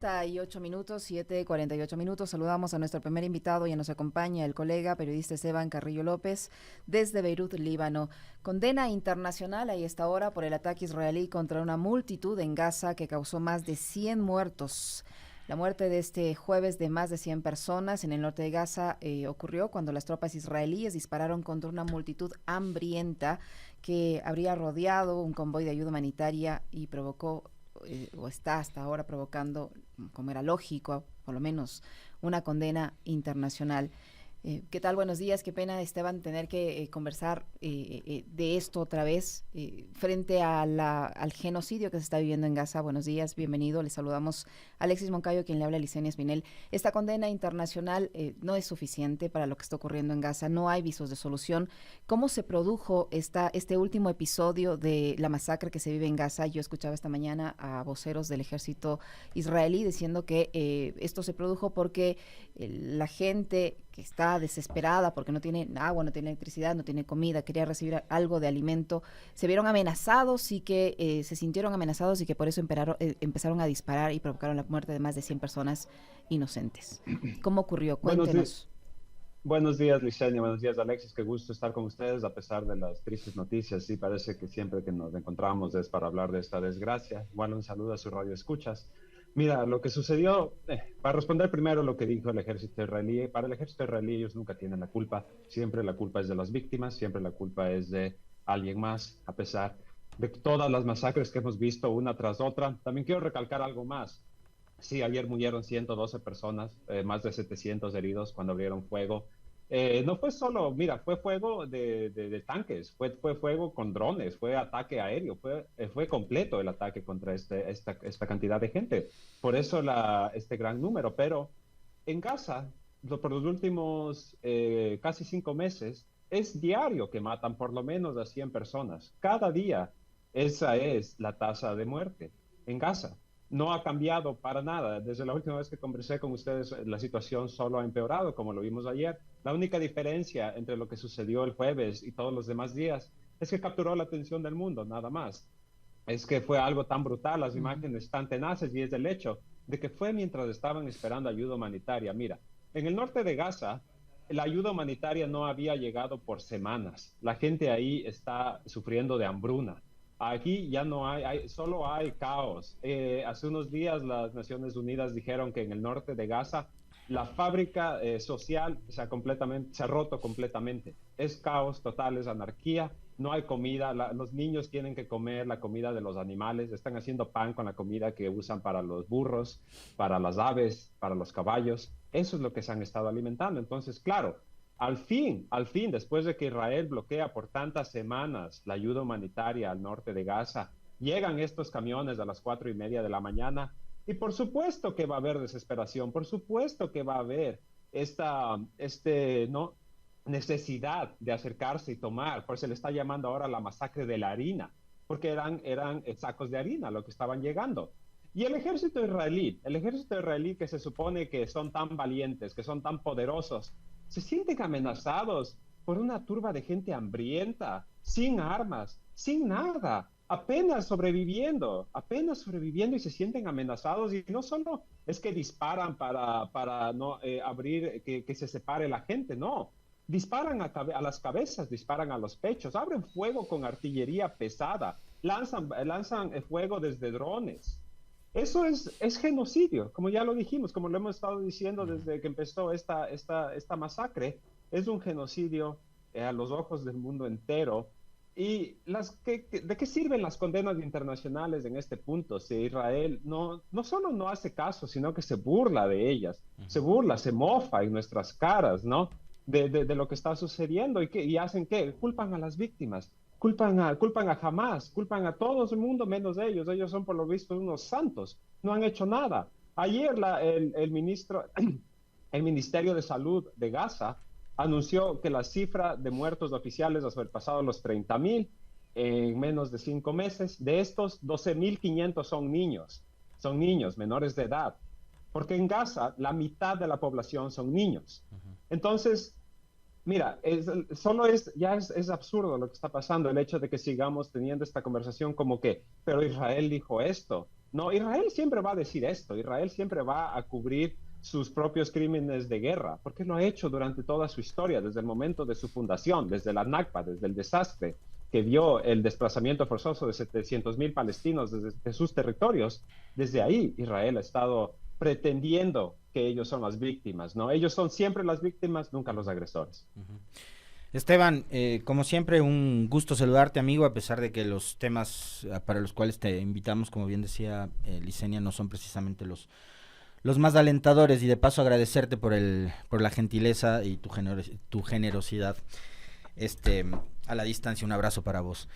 48 minutos, 7:48 minutos. Saludamos a nuestro primer invitado y nos acompaña el colega periodista Esteban Carrillo López desde Beirut, Líbano. Condena internacional a esta hora por el ataque israelí contra una multitud en Gaza que causó más de 100 muertos. La muerte de este jueves de más de 100 personas en el norte de Gaza ocurrió cuando las tropas israelíes dispararon contra una multitud hambrienta que habría rodeado un convoy de ayuda humanitaria y provocó o está hasta ahora provocando, como era lógico, por lo menos una condena internacional. ¿Qué tal? Buenos días. Qué pena, Esteban, tener que conversar de esto otra vez frente a al genocidio que se está viviendo en Gaza. Buenos días, bienvenido. Le saludamos a Alexis Moncayo, quien le habla a Licenia Espinel. Esta condena internacional no es suficiente para lo que está ocurriendo en Gaza. No hay visos de solución. ¿Cómo se produjo este último episodio de la masacre que se vive en Gaza? Yo escuchaba esta mañana a voceros del ejército israelí diciendo que esto se produjo porque la gente que está desesperada porque no tiene agua, no tiene electricidad, no tiene comida, quería recibir algo de alimento, se vieron amenazados y que se sintieron amenazados y que por eso empezaron a disparar y provocaron la muerte de más de 100 personas inocentes. ¿Cómo ocurrió? Cuéntenos. Buenos días, Licenia. Buenos días, Alexis. Qué gusto estar con ustedes a pesar de las tristes noticias. Sí, parece que siempre que nos encontramos es para hablar de esta desgracia. Igual un saludo a su radio escuchas. Mira, lo que sucedió, para responder primero lo que dijo el ejército israelí, para el ejército israelí ellos nunca tienen la culpa, siempre la culpa es de las víctimas, siempre la culpa es de alguien más, a pesar de todas las masacres que hemos visto una tras otra. También quiero recalcar algo más. Sí, ayer murieron 112 personas, más de 700 heridos cuando abrieron fuego. No fue solo, mira, fue fuego de tanques, fue fuego con drones, fue ataque aéreo, fue completo el ataque contra esta cantidad de gente. Por eso este gran número. Pero en Gaza, por los últimos casi 5 meses, es diario que matan por lo menos a 100 personas. Cada día esa es la tasa de muerte en Gaza. No ha cambiado para nada. Desde la última vez que conversé con ustedes, la situación solo ha empeorado, como lo vimos ayer. La única diferencia entre lo que sucedió el jueves y todos los demás días es que capturó la atención del mundo, nada más. Es que fue algo tan brutal, las imágenes tan tenaces, y es el hecho de que fue mientras estaban esperando ayuda humanitaria. Mira, en el norte de Gaza, la ayuda humanitaria no había llegado por semanas. La gente ahí está sufriendo de hambruna. Aquí ya no solo hay caos. Hace unos días las Naciones Unidas dijeron que en el norte de Gaza la fábrica social se ha roto completamente. Es caos total, es anarquía, no hay comida, los niños tienen que comer la comida de los animales, están haciendo pan con la comida que usan para los burros, para las aves, para los caballos. Eso es lo que se han estado alimentando. Entonces, claro, al fin, después de que Israel bloquea por tantas semanas la ayuda humanitaria al norte de Gaza, llegan estos camiones a las 4:30 de la mañana y por supuesto que va a haber desesperación, por supuesto que va a haber ¿no? necesidad de acercarse y tomar, por eso se le está llamando ahora la masacre de la harina, porque eran sacos de harina lo que estaban llegando. Y el ejército israelí que se supone que son tan valientes, que son tan poderosos, se sienten amenazados por una turba de gente hambrienta, sin armas, sin nada, apenas sobreviviendo y se sienten amenazados. Y no solo es que disparan para no abrir, que se separe la gente, no. Disparan a las cabezas, disparan a los pechos, abren fuego con artillería pesada, lanzan fuego desde drones. Eso es genocidio, como ya lo dijimos, como lo hemos estado diciendo desde que empezó esta masacre. Es un genocidio a los ojos del mundo entero. ¿Y de qué sirven las condenas internacionales en este punto si Israel no solo no hace caso, sino que se burla de ellas, se burla, se mofa en nuestras caras, ¿no? De lo que está sucediendo y hacen qué, culpan a las víctimas. Culpan a Hamas, culpan a todo el mundo menos ellos. Ellos son por lo visto unos santos, no han hecho nada. Ayer el Ministerio de Salud de Gaza anunció que la cifra de muertos oficiales ha sobrepasado los 30.000 en menos de 5 meses. De estos, 12.500 son niños menores de edad, porque en Gaza la mitad de la población son niños. Entonces, mira, es absurdo lo que está pasando, el hecho de que sigamos teniendo esta conversación como que, pero Israel dijo esto. No, Israel siempre va a decir esto, Israel siempre va a cubrir sus propios crímenes de guerra, porque lo ha hecho durante toda su historia, desde el momento de su fundación, desde la Nakba, desde el desastre que dio el desplazamiento forzoso de 700.000 palestinos desde sus territorios. Desde ahí Israel ha estado pretendiendo que ellos son las víctimas, ¿no? Ellos son siempre las víctimas, nunca los agresores. Esteban, como siempre, un gusto saludarte, amigo, a pesar de que los temas para los cuales te invitamos, como bien decía Licenia, no son precisamente los más alentadores, y de paso agradecerte por la gentileza y tu generosidad a la distancia. Un abrazo para vos.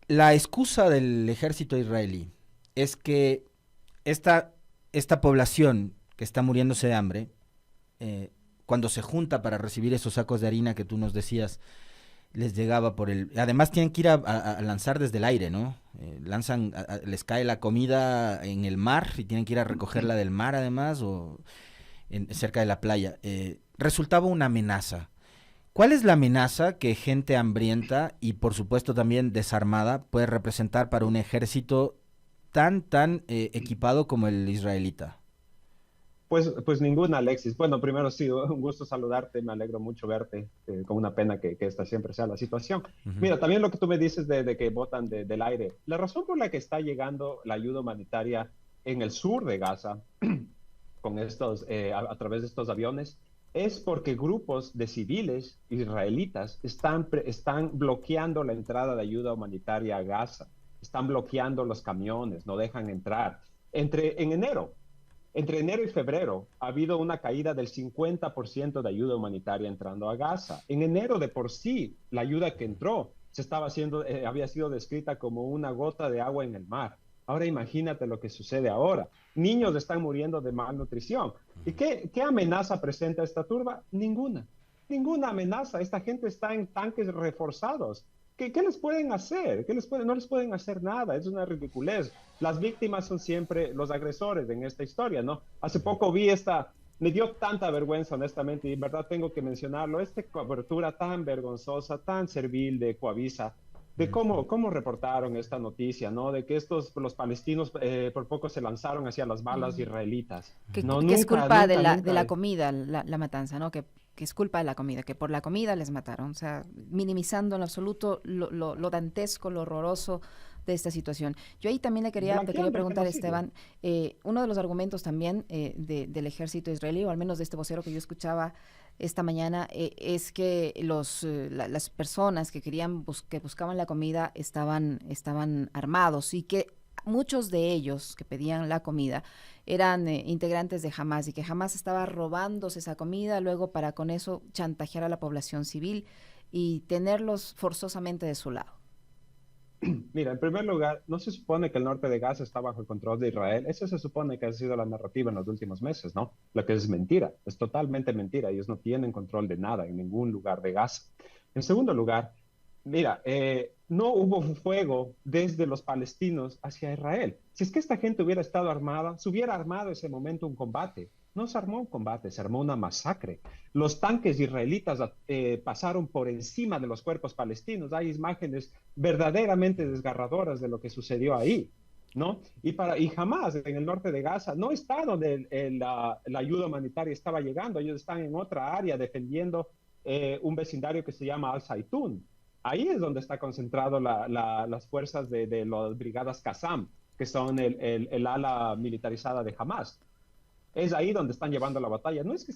La excusa del ejército israelí es que esta población que está muriéndose de hambre, cuando se junta para recibir esos sacos de harina que tú nos decías, les llegaba por el... Además tienen que ir a lanzar desde el aire, ¿no? Les cae la comida en el mar y tienen que ir a recogerla del mar, además, o cerca de la playa. Resultaba una amenaza. ¿Cuál es la amenaza que gente hambrienta y, por supuesto, también desarmada puede representar para un ejército tan equipado como el israelita? Pues ninguna, Alexis. Bueno, primero sí, un gusto saludarte, me alegro mucho verte, con una pena que esta siempre sea la situación. Mira, también lo que tú me dices de que botan del aire, la razón por la que está llegando la ayuda humanitaria en el sur de Gaza, con estos, a través de estos aviones, es porque grupos de civiles israelitas están bloqueando la entrada de ayuda humanitaria a Gaza, están bloqueando los camiones, no dejan entrar. Entre enero y febrero ha habido una caída del 50% de ayuda humanitaria entrando a Gaza. En enero de por sí, la ayuda que entró había sido descrita como una gota de agua en el mar. Ahora imagínate lo que sucede ahora. Niños están muriendo de malnutrición. ¿Y qué amenaza presenta esta turba? Ninguna. Ninguna amenaza. Esta gente está en tanques reforzados. ¿Qué les pueden hacer? No les pueden hacer nada, es una ridiculez. Las víctimas son siempre los agresores en esta historia, ¿no? Hace poco me dio tanta vergüenza, honestamente, y en verdad tengo que mencionarlo, esta cobertura tan vergonzosa, tan servil de Coavisa, de cómo reportaron esta noticia, ¿no? De que los palestinos por poco se lanzaron hacia las balas israelitas. Que No, es culpa de la nunca. comida, la matanza, ¿no? Que es culpa de la comida, que por la comida les mataron. O sea, minimizando en absoluto lo dantesco, lo horroroso de esta situación. Yo ahí también te quería preguntar, Esteban, uno de los argumentos también del ejército israelí, o al menos de este vocero que yo escuchaba esta mañana, es que las personas que buscaban la comida estaban armados, y que muchos de ellos que pedían la comida eran integrantes de Hamas, y que Hamas estaba robándose esa comida luego para con eso chantajear a la población civil y tenerlos forzosamente de su lado. Mira, en primer lugar, no se supone que el norte de Gaza está bajo el control de Israel. Eso se supone que ha sido la narrativa en los últimos meses, ¿no? Lo que es mentira, es totalmente mentira. Ellos no tienen control de nada en ningún lugar de Gaza. En segundo lugar, mira, no hubo fuego desde los palestinos hacia Israel. Si es que esta gente hubiera estado armada, se hubiera armado ese momento un combate. No se armó un combate, se armó una masacre. Los tanques israelitas pasaron por encima de los cuerpos palestinos. Hay imágenes verdaderamente desgarradoras de lo que sucedió ahí, ¿no? Y jamás en el norte de Gaza no está donde la ayuda humanitaria estaba llegando. Ellos están en otra área defendiendo un vecindario que se llama Al-Zaitun. Ahí es donde está concentrado las fuerzas de las brigadas Qassam, que son el ala militarizada de Hamas. Es ahí donde están llevando la batalla. No es que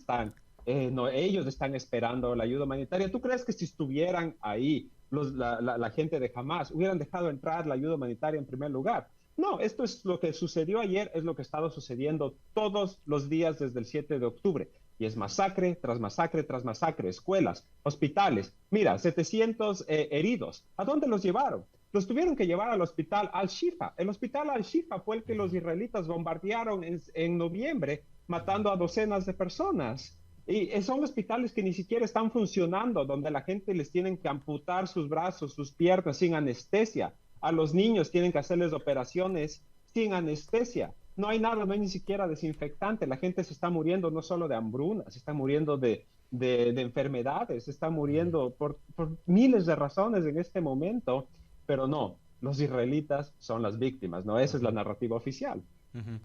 ellos están esperando la ayuda humanitaria. ¿Tú crees que si estuvieran ahí la gente de Hamas hubieran dejado entrar la ayuda humanitaria en primer lugar? No, esto es lo que sucedió ayer, es lo que ha estado sucediendo todos los días desde el 7 de octubre. Y es masacre tras masacre tras masacre, escuelas, hospitales. Mira, 700 heridos. ¿A dónde los llevaron? Los tuvieron que llevar al hospital Al-Shifa. El hospital Al-Shifa fue el que los israelitas bombardearon en noviembre, matando a docenas de personas. Y son hospitales que ni siquiera están funcionando, donde la gente les tienen que amputar sus brazos, sus piernas sin anestesia. A los niños tienen que hacerles operaciones sin anestesia. No hay nada, no hay ni siquiera desinfectante. La gente se está muriendo no solo de hambruna, se está muriendo de enfermedades, se está muriendo por miles de razones en este momento. Pero no, los israelitas son las víctimas, ¿no? Esa es la narrativa oficial. Uh-huh.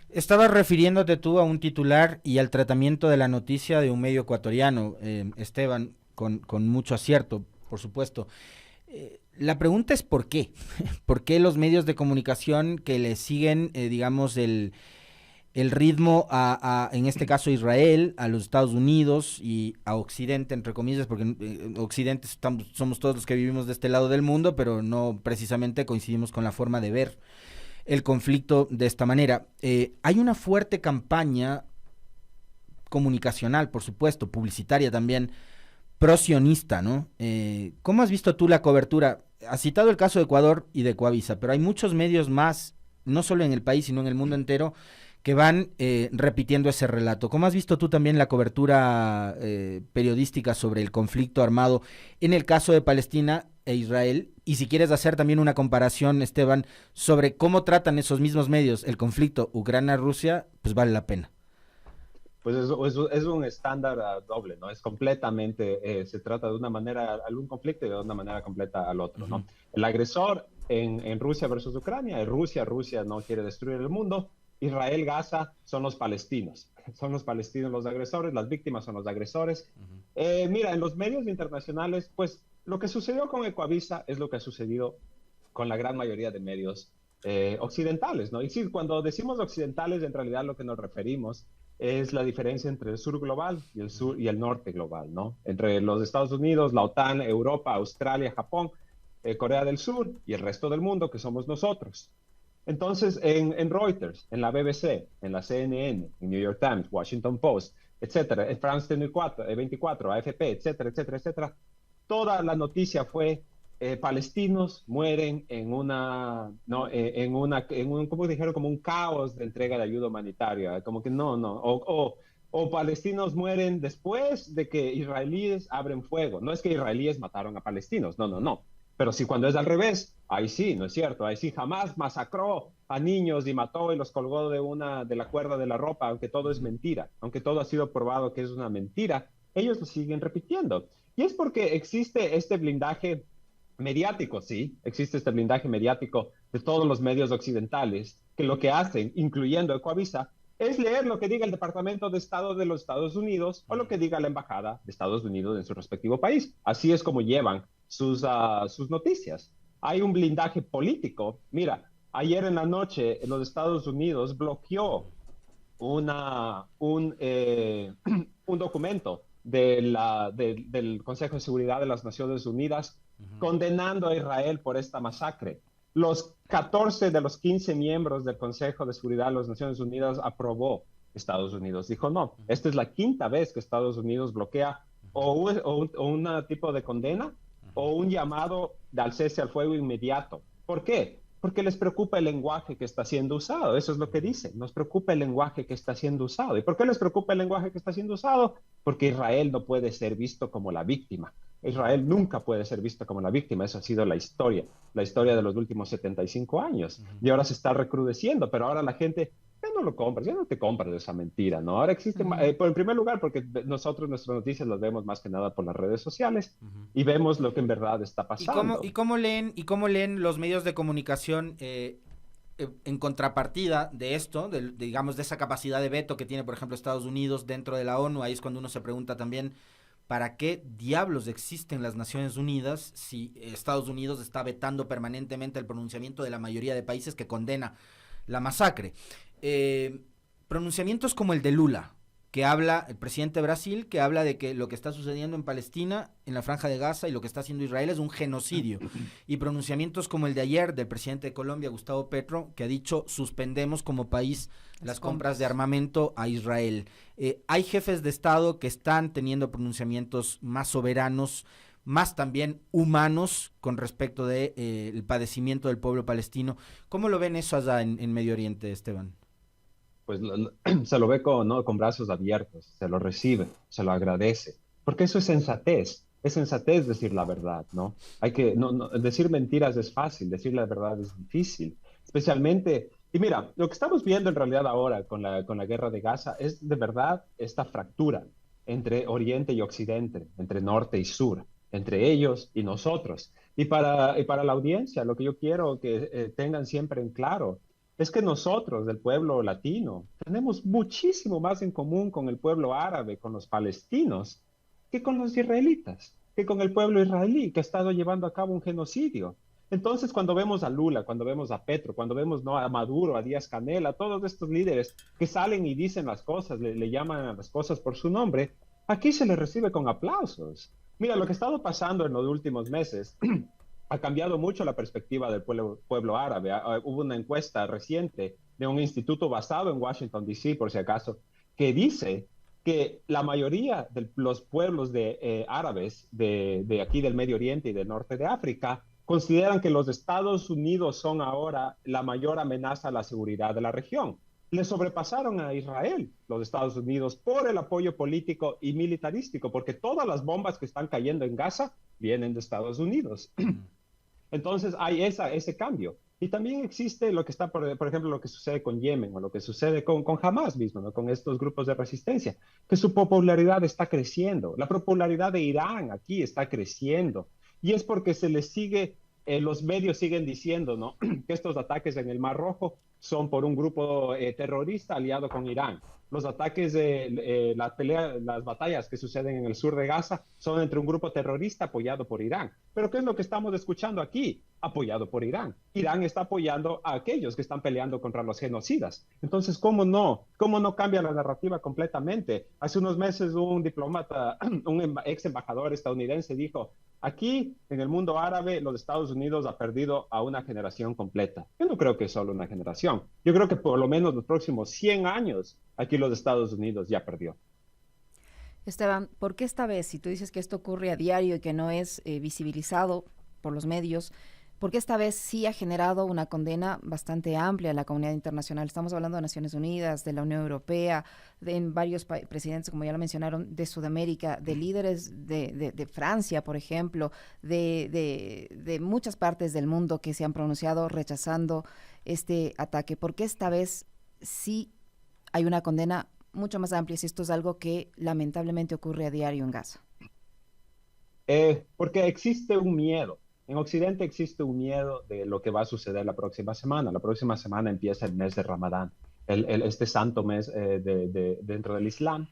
Estabas refiriéndote tú a un titular y al tratamiento de la noticia de un medio ecuatoriano, Esteban, con mucho acierto, por supuesto. La pregunta es ¿por qué? ¿Por qué los medios de comunicación que le siguen, digamos, el ritmo en este caso, a Israel, a los Estados Unidos y a Occidente, entre comillas, porque Occidente somos todos los que vivimos de este lado del mundo, pero no precisamente coincidimos con la forma de ver el conflicto de esta manera? Hay una fuerte campaña comunicacional, por supuesto, publicitaria también, pro-sionista, ¿no? ¿Cómo has visto tú la cobertura? Has citado el caso de Ecuador y de Coavisa, pero hay muchos medios más, no solo en el país, sino en el mundo entero, que van repitiendo ese relato. ¿Cómo has visto tú también la cobertura periodística sobre el conflicto armado en el caso de Palestina e Israel? Y si quieres hacer también una comparación, Esteban, sobre cómo tratan esos mismos medios el conflicto Ucrania-Rusia, pues vale la pena. Pues es un estándar doble, ¿no? Es completamente, se trata de una manera a un conflicto y de una manera completa al otro, ¿no? El agresor en Rusia versus Ucrania, Rusia no quiere destruir el mundo, Israel, Gaza son los palestinos los agresores, las víctimas son los agresores. Mira, en los medios internacionales, pues lo que sucedió con Ecuavisa es lo que ha sucedido con la gran mayoría de medios occidentales, ¿no? Y sí, cuando decimos occidentales, en realidad lo que nos referimos es la diferencia entre el sur global y el sur y el norte global, ¿no? Entre los Estados Unidos, la OTAN, Europa, Australia, Japón, Corea del Sur y el resto del mundo, que somos nosotros. Entonces, en Reuters, en la BBC, en la CNN, en New York Times, Washington Post, etcétera, en France 24, AFP, etcétera, etcétera, etcétera, toda la noticia fue palestinos mueren en como dijeron, como un caos de entrega de ayuda humanitaria, como que o palestinos mueren después de que israelíes abren fuego. No es que israelíes mataron a palestinos, no. Pero sí, cuando es al revés, ahí sí, ¿no es cierto? Ahí sí, jamás masacró a niños y mató y los colgó de la cuerda de la ropa, aunque todo es mentira, aunque todo ha sido probado que es una mentira, ellos lo siguen repitiendo. Y es porque existe este blindaje mediático, sí, existe este blindaje mediático de todos los medios occidentales, que lo que hacen, incluyendo Ecuavisa, es leer lo que diga el Departamento de Estado de los Estados Unidos o lo que diga la Embajada de Estados Unidos en su respectivo país. Así es como llevan sus noticias. Hay un blindaje político. Mira, ayer en la noche los Estados Unidos bloqueó un documento del Consejo de Seguridad de las Naciones Unidas condenando a Israel por esta masacre. Los 14 de los 15 miembros del Consejo de Seguridad de las Naciones Unidas aprobó Estados Unidos. Dijo, no, esta es la quinta vez que Estados Unidos bloquea o un tipo de condena o un llamado al cese al fuego inmediato. ¿Por qué? Porque les preocupa el lenguaje que está siendo usado. Eso es lo que dicen. Nos preocupa el lenguaje que está siendo usado. ¿Y por qué les preocupa el lenguaje que está siendo usado? Porque Israel no puede ser visto como la víctima. Israel nunca puede ser visto como la víctima. Esa ha sido la historia de los últimos 75 años. Y ahora se está recrudeciendo, pero ahora la gente ya no lo compra, ya no te compras esa mentira, ¿no? Ahora existe, en primer lugar, porque nosotros nuestras noticias las vemos más que nada por las redes sociales y vemos lo que en verdad está pasando. ¿Y cómo leen los medios de comunicación en contrapartida de esto, digamos, de esa capacidad de veto que tiene, por ejemplo, Estados Unidos dentro de la ONU? Ahí es cuando uno se pregunta también, ¿para qué diablos existen las Naciones Unidas si Estados Unidos está vetando permanentemente el pronunciamiento de la mayoría de países que condena la masacre? Pronunciamientos como el de Lula, que habla, el presidente de Brasil, que habla de que lo que está sucediendo en Palestina, en la Franja de Gaza, y lo que está haciendo Israel es un genocidio. Y pronunciamientos como el de ayer del presidente de Colombia, Gustavo Petro, que ha dicho, suspendemos como país las compras de armamento a Israel. Hay jefes de Estado que están teniendo pronunciamientos más soberanos, más también humanos con respecto de el padecimiento del pueblo palestino. ¿Cómo lo ven eso allá en Medio Oriente, Esteban? Pues se lo ve con brazos abiertos, se lo recibe, se lo agradece, porque eso es sensatez decir la verdad, ¿no? Decir mentiras es fácil, decir la verdad es difícil, especialmente, y mira, lo que estamos viendo en realidad ahora con la guerra de Gaza es de verdad esta fractura entre Oriente y Occidente, entre Norte y Sur, entre ellos y nosotros. Y para la audiencia, lo que yo quiero que tengan siempre en claro es que nosotros, del pueblo latino, tenemos muchísimo más en común con el pueblo árabe, con los palestinos, que con los israelitas, que con el pueblo israelí, que ha estado llevando a cabo un genocidio. Entonces, cuando vemos a Lula, cuando vemos a Petro, cuando vemos, ¿no?, a Maduro, a Díaz Canel, a todos estos líderes que salen y dicen las cosas, le llaman a las cosas por su nombre, aquí se les recibe con aplausos. Mira, lo que ha estado pasando en los últimos meses ha cambiado mucho la perspectiva del pueblo árabe. Hubo una encuesta reciente de un instituto basado en Washington, D.C., por si acaso, que dice que la mayoría de los pueblos árabes de aquí del Medio Oriente y del norte de África consideran que los Estados Unidos son ahora la mayor amenaza a la seguridad de la región. Le sobrepasaron a Israel, los Estados Unidos, por el apoyo político y militarístico, porque todas las bombas que están cayendo en Gaza vienen de Estados Unidos. Entonces hay ese cambio. Y también existe lo que está, por ejemplo, lo que sucede con Yemen o lo que sucede con Hamas mismo, ¿no?, con estos grupos de resistencia, que su popularidad está creciendo. La popularidad de Irán aquí está creciendo. Y es porque se les sigue, los medios siguen diciendo, ¿no?, que estos ataques en el Mar Rojo son por un grupo terrorista aliado con Irán. Los ataques de las batallas que suceden en el sur de Gaza son entre un grupo terrorista apoyado por Irán. Pero ¿qué es lo que estamos escuchando aquí? Apoyado por Irán. Irán está apoyando a aquellos que están peleando contra los genocidas. Entonces, ¿cómo no? ¿Cómo no cambia la narrativa completamente? Hace unos meses un diplomata, un ex embajador estadounidense dijo: aquí, en el mundo árabe, los Estados Unidos ha perdido a una generación completa. Yo no creo que es solo una generación. Yo creo que por lo menos los próximos 100 años, aquí los Estados Unidos ya perdió. Esteban, ¿por qué esta vez, si tú dices que esto ocurre a diario y que no es visibilizado por los medios, por qué esta vez sí ha generado una condena bastante amplia en la comunidad internacional? Estamos hablando de Naciones Unidas, de la Unión Europea, en varios presidentes, como ya lo mencionaron, de Sudamérica, de líderes de Francia, por ejemplo, de muchas partes del mundo que se han pronunciado rechazando este ataque. ¿Por qué esta vez sí hay una condena mucho más amplia si esto es algo que lamentablemente ocurre a diario en Gaza? Porque existe un miedo. En Occidente existe un miedo de lo que va a suceder la próxima semana. La próxima semana empieza el mes de Ramadán, este santo mes dentro del Islam,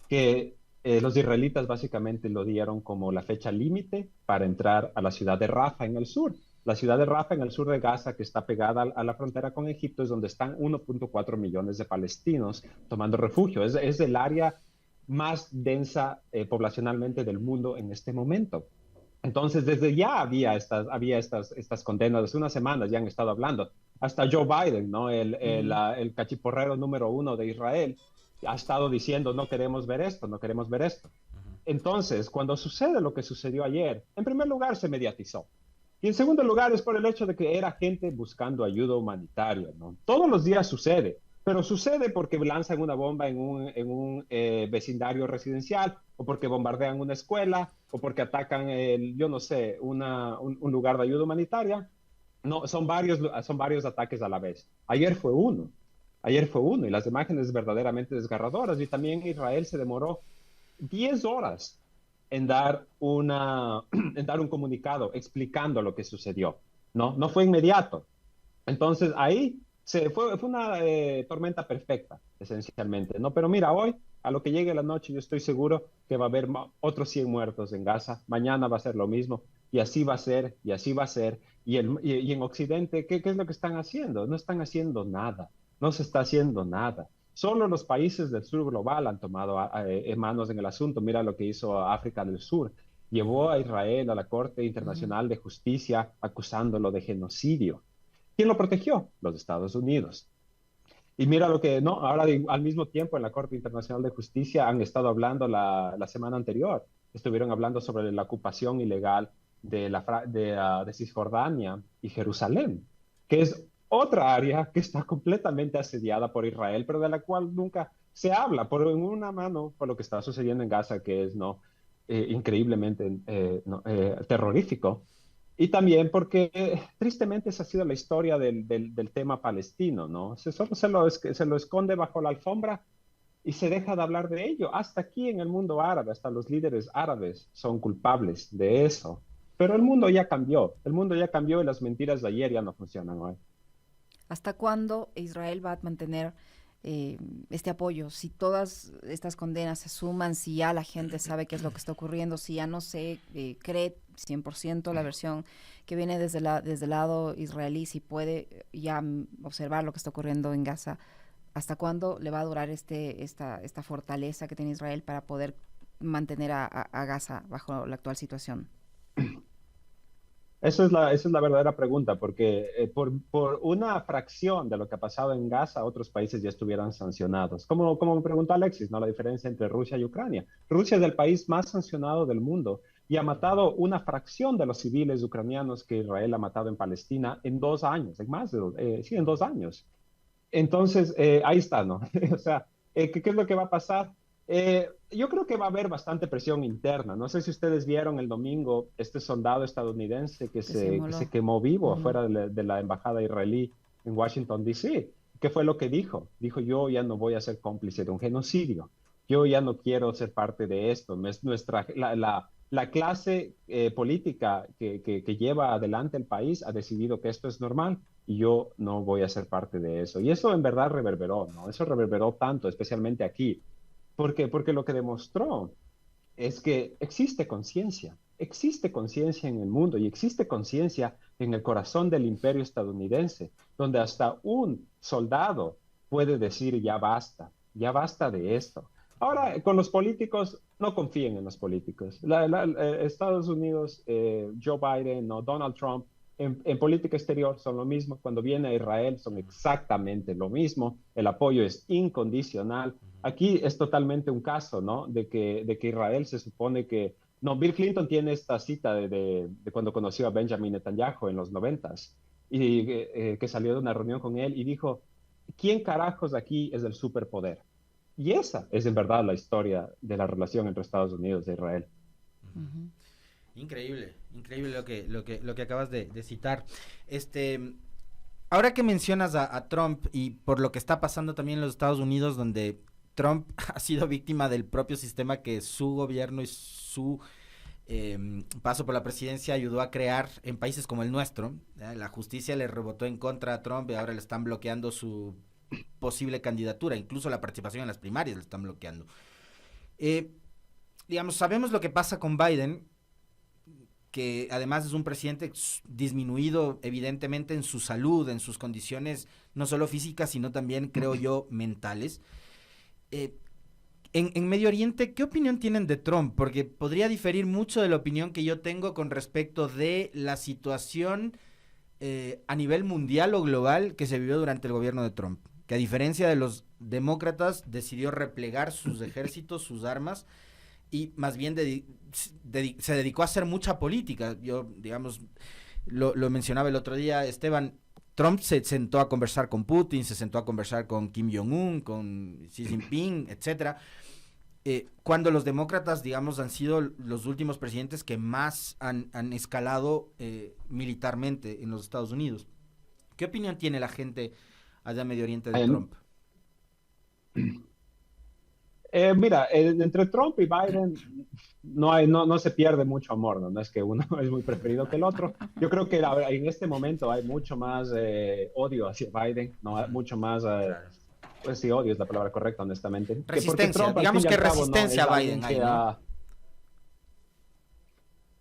que los israelitas básicamente lo dieron como la fecha límite para entrar a la ciudad de Rafah en el sur. La ciudad de Rafah en el sur de Gaza, que está pegada a la frontera con Egipto, es donde están 1.4 millones de palestinos tomando refugio. Es el área más densa poblacionalmente del mundo en este momento. Entonces, desde ya había estas condenas. Hace unas semanas ya han estado hablando. Hasta Joe Biden, ¿no?, el cachiporrero número 1 de Israel, ha estado diciendo: no queremos ver esto, no queremos ver esto. Entonces, cuando sucede lo que sucedió ayer, en primer lugar se mediatizó. Y en segundo lugar es por el hecho de que era gente buscando ayuda humanitaria, ¿no? Todos los días sucede, pero sucede porque lanzan una bomba en un vecindario residencial, o porque bombardean una escuela, o porque atacan, yo no sé, un lugar de ayuda humanitaria. No, son varios ataques a la vez. Ayer fue uno, y las imágenes verdaderamente desgarradoras. Y también Israel se demoró 10 horas en dar un comunicado explicando lo que sucedió. No fue inmediato. Entonces ahí fue una tormenta perfecta, esencialmente, ¿no? Pero mira, hoy, a lo que llegue la noche, yo estoy seguro que va a haber otros 100 muertos en Gaza. Mañana va a ser lo mismo, y así va a ser, y así va a ser. Y en Occidente, ¿qué es lo que están haciendo? No están haciendo nada, no se está haciendo nada. Solo los países del sur global han tomado manos en el asunto. Mira lo que hizo África del Sur. Llevó a Israel a la Corte Internacional de Justicia acusándolo de genocidio. ¿Quién lo protegió? Los Estados Unidos. Y mira lo que, no, ahora al mismo tiempo en la Corte Internacional de Justicia han estado hablando la semana anterior. Estuvieron hablando sobre la ocupación ilegal de Cisjordania y Jerusalén, que es otra área que está completamente asediada por Israel, pero de la cual nunca se habla, por en una mano, por lo que está sucediendo en Gaza, que es increíblemente terrorífico. Y también porque, tristemente, esa ha sido la historia del tema palestino, ¿no? Solo se lo esconde bajo la alfombra y se deja de hablar de ello. Hasta aquí en el mundo árabe, hasta los líderes árabes son culpables de eso. Pero el mundo ya cambió y las mentiras de ayer ya no funcionan hoy. ¿Hasta cuándo Israel va a mantener este apoyo? Si todas estas condenas se suman, si ya la gente sabe qué es lo que está ocurriendo, si ya no se cree 100% la versión que viene desde el lado israelí, si puede ya observar lo que está ocurriendo en Gaza, ¿hasta cuándo le va a durar esta fortaleza que tiene Israel para poder mantener a Gaza bajo la actual situación? Esa es la verdadera pregunta, porque por una fracción de lo que ha pasado en Gaza, otros países ya estuvieran sancionados. Como me preguntó Alexis, ¿no? La diferencia entre Rusia y Ucrania. Rusia es el país más sancionado del mundo y ha matado una fracción de los civiles ucranianos que Israel ha matado en Palestina en 2 años, sí, en 2 años. Entonces, ahí está, ¿no? O sea, ¿qué es lo que va a pasar? Yo creo que va a haber bastante presión interna. No sé si ustedes vieron el domingo este soldado estadounidense Que se que inmoló. se quemó vivo Ujú. afuera de la embajada israelí en Washington, D.C. ¿Qué fue lo que dijo? Dijo, yo ya no voy a ser cómplice de un genocidio. Yo ya no quiero ser parte de esto. La clase política que lleva adelante el país ha decidido que esto es normal y yo no voy a ser parte de eso. Y eso en verdad reverberó, ¿no? Eso reverberó tanto, especialmente aquí. ¿Por qué? Porque lo que demostró es que existe conciencia en el mundo y existe conciencia en el corazón del imperio estadounidense, donde hasta un soldado puede decir ya basta de esto. Ahora, con los políticos, no confíen en los políticos. Estados Unidos, Joe Biden o Donald Trump, en política exterior son lo mismo. Cuando viene a Israel son exactamente lo mismo. El apoyo es incondicional. Aquí es totalmente un caso, ¿no? De que Israel se supone que... No, Bill Clinton tiene esta cita de cuando conoció a Benjamin Netanyahu en los 90s y que salió de una reunión con él y dijo, ¿quién carajos aquí es el superpoder? Y esa es en verdad la historia de la relación entre Estados Unidos e Israel. Ujú. Increíble, increíble lo que acabas de citar. Este, ahora que mencionas a Trump y por lo que está pasando también en los Estados Unidos, donde Trump ha sido víctima del propio sistema que su gobierno y su paso por la presidencia ayudó a crear en países como el nuestro. La justicia le rebotó en contra a Trump y ahora le están bloqueando su posible candidatura, incluso la participación en las primarias le están bloqueando. Eh, digamos, sabemos lo que pasa con Biden, que además es un presidente disminuido evidentemente en su salud, en sus condiciones no solo físicas, sino también, creo yo, mentales. Eh, en Medio Oriente, ¿qué opinión tienen de Trump? Porque podría diferir mucho de la opinión que yo tengo con respecto de la situación a nivel mundial o global que se vivió durante el gobierno de Trump. Que a diferencia de los demócratas, decidió replegar sus ejércitos, sus armas, y más bien se dedicó a hacer mucha política. Yo, digamos, lo mencionaba el otro día, Esteban. Trump se sentó a conversar con Putin, se sentó a conversar con Kim Jong-un, con Xi Jinping, etcétera. Cuando los demócratas, digamos, han sido los últimos presidentes que más han escalado militarmente en los Estados Unidos. ¿Qué opinión tiene la gente allá en Medio Oriente de En, Trump? Mira, entre Trump y Biden no se pierde mucho amor, ¿no? No es que uno es muy preferido que el otro. Yo creo que en este momento hay mucho más odio hacia Biden, ¿no? Uh -huh. Mucho más, Claro. pues sí, odio es la palabra correcta, honestamente. Porque Resistencia, Trump, al fin digamos y que al cabo, no resistencia es a alguien Biden hay, que ¿no? ha...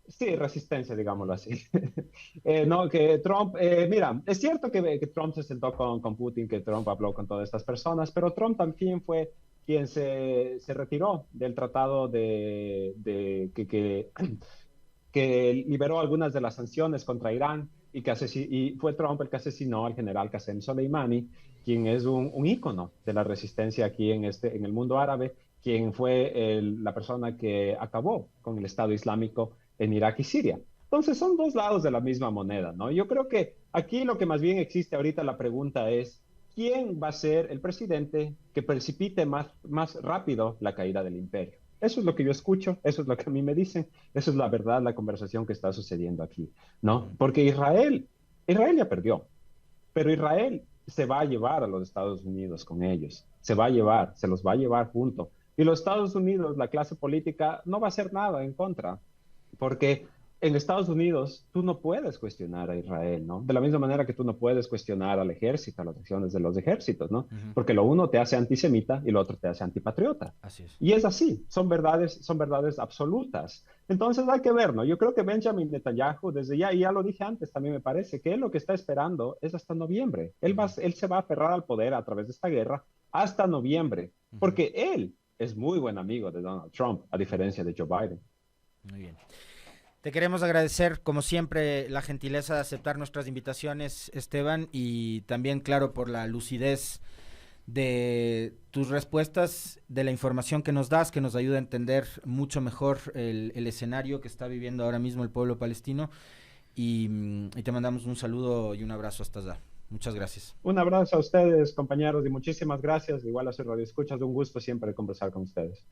Sí, resistencia, digámoslo así. No, que Trump, mira, es cierto que Trump se sentó con Putin, que Trump habló con todas estas personas, pero Trump también fue quien se retiró del tratado que liberó algunas de las sanciones contra Irán y fue Trump el que asesinó al general Qasem Soleimani, quien es un ícono de la resistencia aquí en el mundo árabe, quien fue la persona que acabó con el Estado Islámico en Irak y Siria. Entonces son dos lados de la misma moneda, ¿no? Yo creo que aquí lo que más bien existe ahorita la pregunta es, ¿quién va a ser el presidente que precipite más rápido la caída del imperio? Eso es lo que yo escucho, eso es lo que a mí me dicen, eso es la verdad, la conversación que está sucediendo aquí, ¿no? Porque Israel ya perdió, pero Israel se va a llevar a los Estados Unidos con ellos, se los va a llevar junto. Y los Estados Unidos, la clase política, no va a hacer nada en contra, porque en Estados Unidos tú no puedes cuestionar a Israel, ¿no? De la misma manera que tú no puedes cuestionar al ejército, a las acciones de los ejércitos, ¿no? Porque lo uno te hace antisemita y lo otro te hace antipatriota. Así es. Y es así, son verdades absolutas. Entonces hay que ver, ¿no? Yo creo que Benjamin Netanyahu, desde ya, y ya lo dije antes, también me parece que él lo que está esperando es hasta noviembre. Él se va a aferrar al poder a través de esta guerra hasta noviembre, porque él es muy buen amigo de Donald Trump, a diferencia de Joe Biden. Muy bien. Te queremos agradecer, como siempre, la gentileza de aceptar nuestras invitaciones, Esteban, y también, claro, por la lucidez de tus respuestas, de la información que nos das, que nos ayuda a entender mucho mejor el escenario que está viviendo ahora mismo el pueblo palestino, y te mandamos un saludo y un abrazo hasta allá. Muchas gracias. Un abrazo a ustedes, compañeros, y muchísimas gracias. Igual a su radio escuchas, un gusto siempre conversar con ustedes.